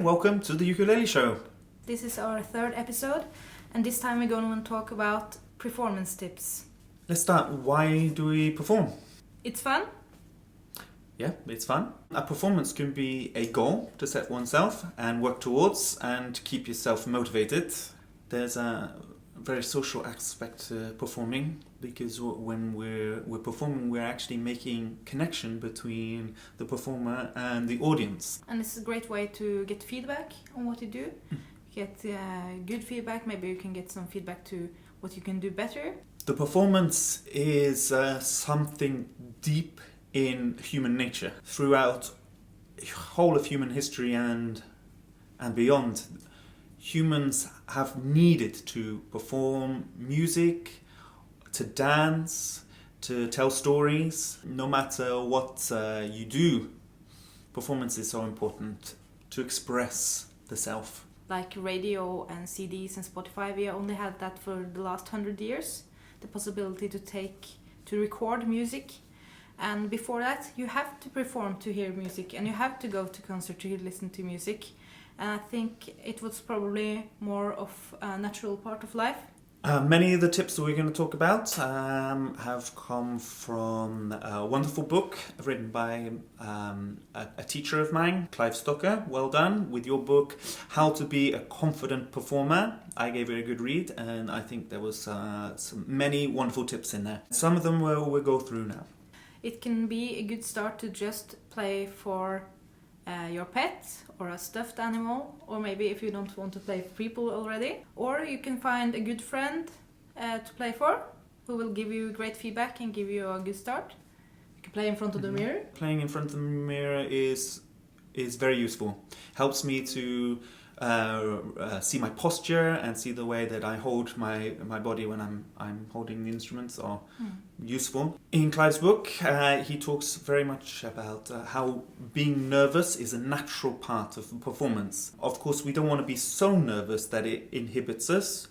welcome to the Ukulele Show. This is our third episode, and this time we're going to talk about performance tips. Let's start. Why do we perform? It's fun. Yeah, it's fun. A performance can be a goal to set oneself and work towards and keep yourself motivated. There's a very social aspect to performing, because when we're performing, we're actually making connection between the performer and the audience. And it's a great way to get feedback on what you do. Get good feedback. Maybe you can get some feedback to what you can do better. The performance is something deep in human nature. Throughout the whole of human history and beyond, humans have needed to perform music, to dance, to tell stories. No matter what you do, performance is so important to express the self. Like radio and CDs and Spotify, we only had that for the last 100 years. The possibility to record music. And before that, you have to perform to hear music, and you have to go to concert to listen to music. And I think it was probably more of a natural part of life. Many of the tips that we're going to talk about have come from a wonderful book written by a teacher of mine, Clive Stocker. Well done with your book, How to Be a Confident Performer. I gave it a good read, and I think there was many wonderful tips in there. Some of them we'll go through now. It can be a good start to just play for your pet or a stuffed animal, or maybe if you don't want to play for people already. Or you can find a good friend to play for, who will give you great feedback and give you a good start. You can play in front of the mirror. Playing in front of the mirror is very useful. Helps me to see my posture and see the way that I hold my body when I'm holding the instruments are useful. In Clive's book, he talks very much about how being nervous is a natural part of the performance. Of course, we don't want to be so nervous that it inhibits us,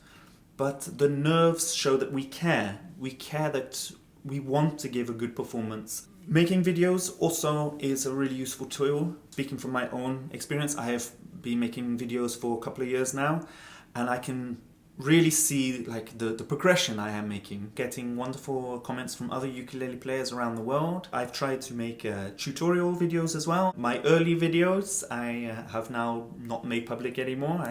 but the nerves show that we care. We care that we want to give a good performance. Making videos also is a really useful tool. Speaking from my own experience, I have been making videos for a couple of years now, and I can really see like the progression I am making, getting wonderful comments from other ukulele players around the world. I've tried to make tutorial videos as well. My early videos I have now not made public anymore.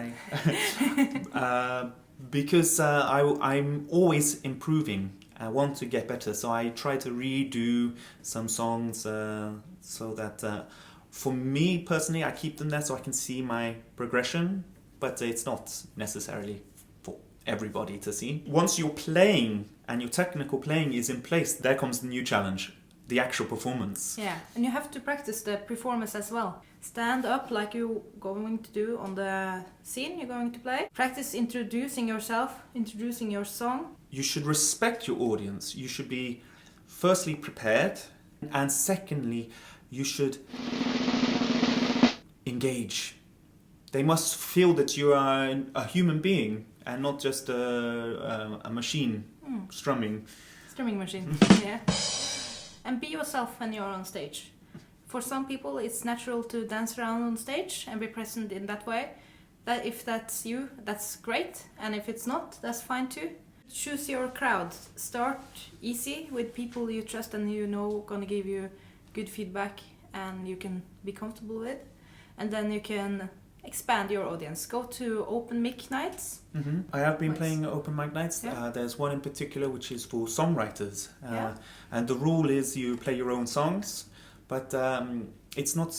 Because I'm always improving. I want to get better, so I try to redo some songs so that for me personally, I keep them there so I can see my progression, but it's not necessarily for everybody to see. Once you're playing and your technical playing is in place, there comes the new challenge, the actual performance. Yeah, and you have to practice the performance as well. Stand up like you're going to do on the scene you're going to play. Practice introducing yourself, introducing your song. You should respect your audience. You should be firstly prepared, and secondly, you should engage. They must feel that you are a human being and not just a machine strumming. Strumming machine, yeah. And be yourself when you're on stage. For some people, it's natural to dance around on stage and be present in that way. That if that's you, that's great. And if it's not, that's fine too. Choose your crowd. Start easy with people you trust and you know gonna give you good feedback and you can be comfortable with. And then you can expand your audience. Go to open mic nights. Mm-hmm. I have been playing open mic nights. Yeah. There's one in particular which is for songwriters. And the rule is you play your own songs. But it's not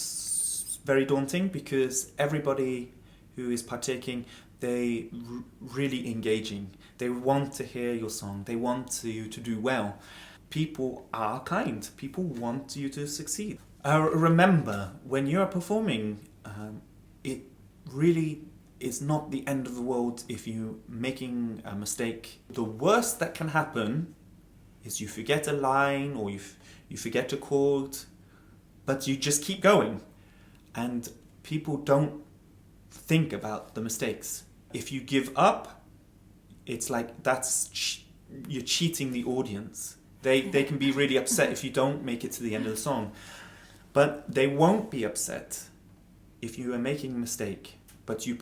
very daunting because everybody who is partaking, they really engaging. They want to hear your song. They want you to do well. People are kind. People want you to succeed. Remember, when you are performing, it really is not the end of the world if you're making a mistake. The worst that can happen is you forget a line or you forget a chord, but you just keep going. And people don't think about the mistakes. If you give up, it's like you're cheating the audience. They can be really upset if you don't make it to the end of the song. But they won't be upset if you are making a mistake, but you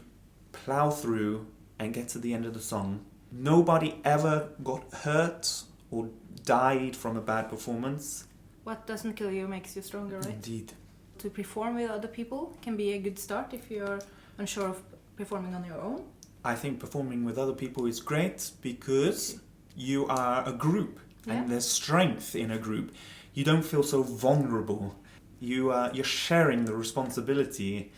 plow through and get to the end of the song, nobody ever got hurt or died from a bad performance. What doesn't kill you makes you stronger, right? Indeed. To perform with other people can be a good start if you're unsure of performing on your own. I think performing with other people is great because you are a group and there's strength in a group. You don't feel so vulnerable. You're sharing the responsibility.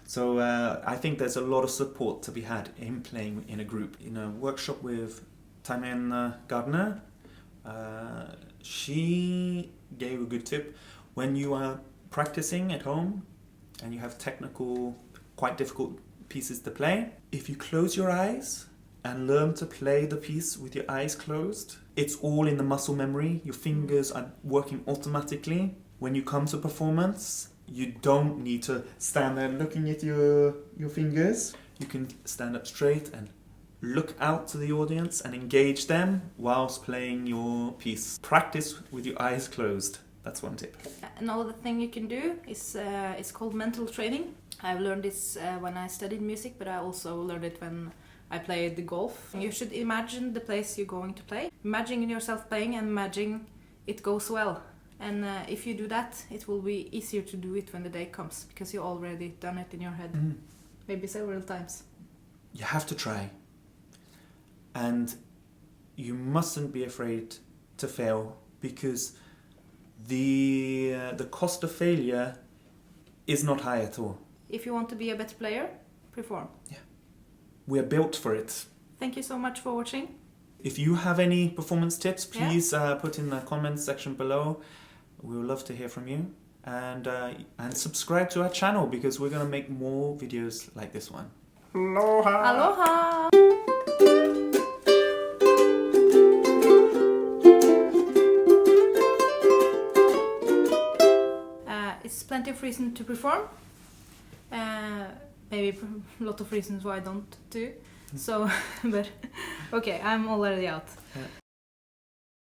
So I think there's a lot of support to be had in playing in a group. In a workshop with Stine Gardner, she gave a good tip. When you are practicing at home and you have technical, quite difficult pieces to play, if you close your eyes and learn to play the piece with your eyes closed, it's all in the muscle memory. Your fingers are working automatically. When you come to performance, you don't need to stand there looking at your fingers. You can stand up straight and look out to the audience and engage them whilst playing your piece. Practice with your eyes closed. That's one tip. Another thing you can do is it's called mental training. I've learned this when I studied music, but I also learned it when I played the golf. You should imagine the place you're going to play. Imagine yourself playing and imagine it goes well. And if you do that, it will be easier to do it when the day comes, because you already done it in your head. Maybe several times. You have to try. And you mustn't be afraid to fail, because the cost of failure is not high at all. If you want to be a better player, perform. Yeah. We're built for it. Thank you so much for watching. If you have any performance tips, please put in the comments section below. We would love to hear from you. And subscribe to our channel, because we're going to make more videos like this one. Aloha! Aloha! It's plenty of reason to perform. Maybe a lot of reasons why I don't do. So, but okay, I'm already out. Yeah.